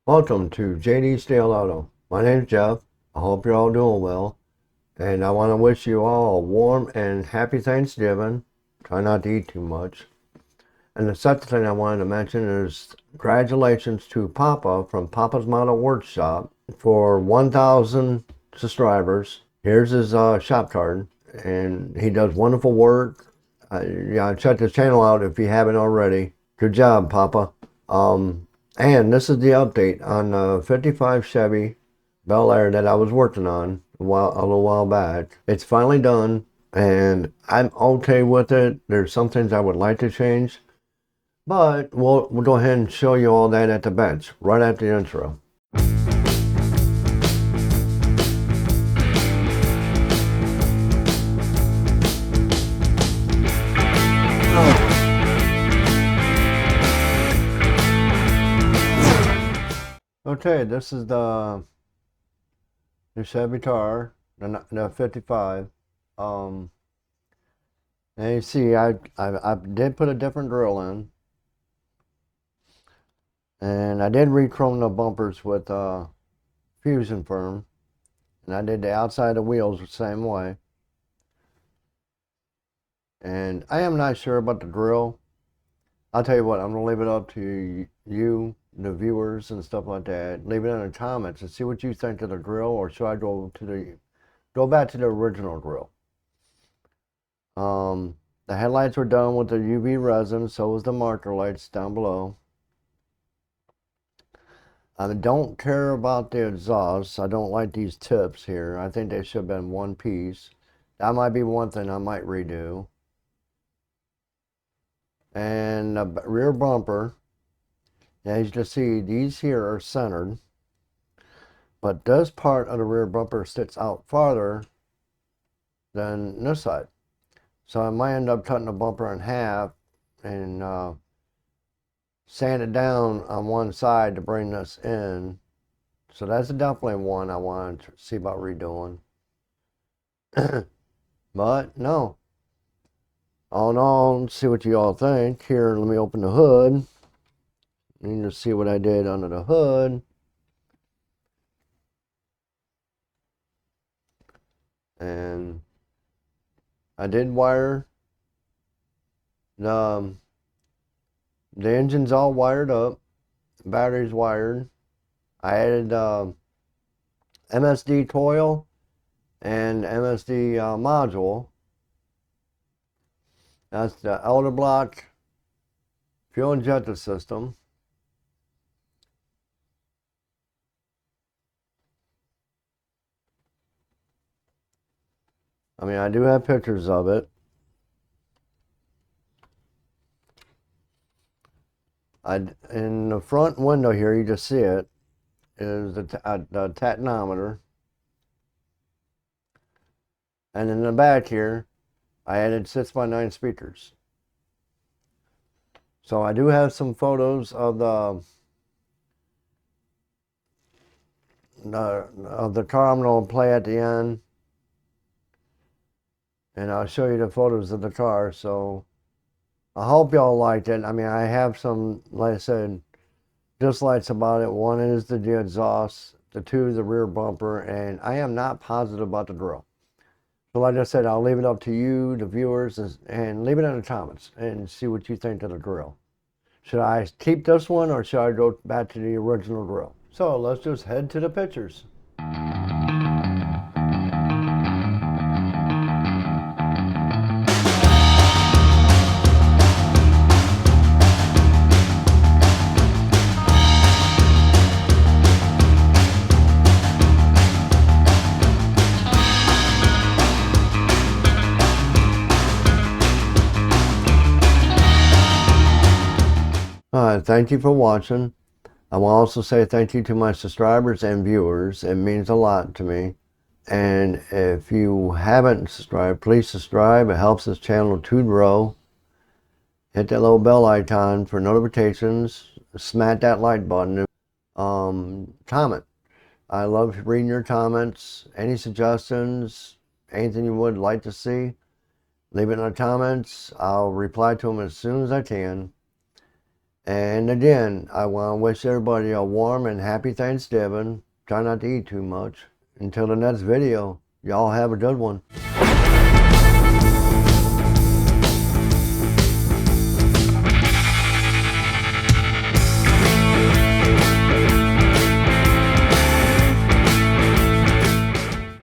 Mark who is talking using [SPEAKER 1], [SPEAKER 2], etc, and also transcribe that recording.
[SPEAKER 1] Welcome to JD's Dale Auto. My name's Jeff. I hope you're all doing well. And I want to wish you all a warm and happy Thanksgiving. Try not to eat too much. And the second thing I wanted to mention is congratulations to Papa from Papa's Model Workshop for 1,000 subscribers. Here's his shop card. And he does wonderful work. Yeah, check his channel out if you haven't already. Good job, Papa. And this is the update on the 55 Chevy Bel Air that I was working on a little while back. It's finally done, and I'm okay with it. There's some things I would like to change, but we'll go ahead and show you all that at the bench right after the intro. Okay, this is the Chevy car, the 55. And you see, I did put a different grill in, and I did re-chrome the bumpers with Fusion Firm, and I did the outside of the wheels the same way. And I am not sure about the grill. I'll tell you what, I'm gonna leave it up to you, the viewers and stuff like that. Leave it in the comments and see what you think of the grill, or should I go back to the original grill? The headlights were done with the UV resin, so was the marker lights down below. I don't care about the exhaust. I don't like these tips here. I think they should have been one piece. That might be one thing I might redo. And the rear bumper, as you can see, these here are centered, but this part of the rear bumper sticks out farther than this side. So I might end up cutting the bumper in half and sand it down on one side to bring this in. So that's definitely one I want to see about redoing. But no. All in all, let's see what you all think. Here, let me open the hood. You can see what I did under the hood. And I did wire the engine's all wired up. The battery's wired. I added MSD coil and MSD module. That's the outer block fuel injector system. I mean, I do have pictures of it. In the front window here, you just see it, is the tachyometer. And in the back here, I added 6x9 speakers. So I do have some photos of the car I'm going to play at the end. And I'll show you the photos of the car. So I hope y'all liked it. I mean, I have some, like I said, dislikes about it. One is the exhaust, the two is the rear bumper, and I am not positive about the grill. So like I said, I'll leave it up to you, the viewers, and leave it in the comments and see what you think of the grill. Should I keep this one or should I go back to the original grill? So let's just head to the pictures. Thank you for watching. I will also say thank you to my subscribers and viewers. It means a lot to me. And if you haven't subscribed, please subscribe. It helps this channel to grow. Hit that little bell icon for notifications. Smack that like button. Comment. I love reading your comments. Any suggestions, anything you would like to see, leave it in the comments. I'll reply to them as soon as I can. And again, I want to wish everybody a warm and happy Thanksgiving. Try not to eat too much. Until the next video, y'all have a good one.